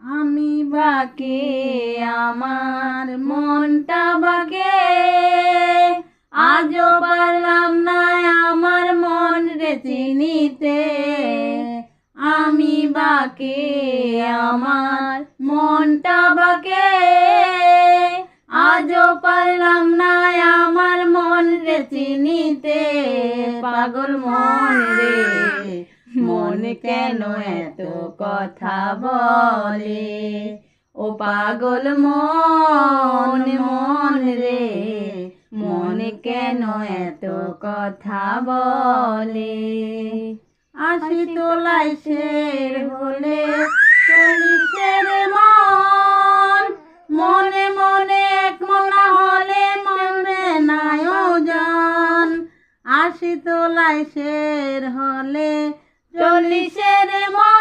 আমি বাকে আমার মনটা বাকে, আজও পারলাম না আমার মন রে চিনিতে। আমি বাকে আমার মনটা বাকে, আজও পারলাম না আমার মন রে চিনিতে। পাগল মন রে মন কেন এত কথা বলে, ও পাগল মন মন রে মন কেন এত কথা বলে। আশি তোলায় শের হলে চল্লিশের মন, মনে মনে এক মনা হলে মনে নাই ওজন। আশি তোলায় শের হলে চল্লিশের মন,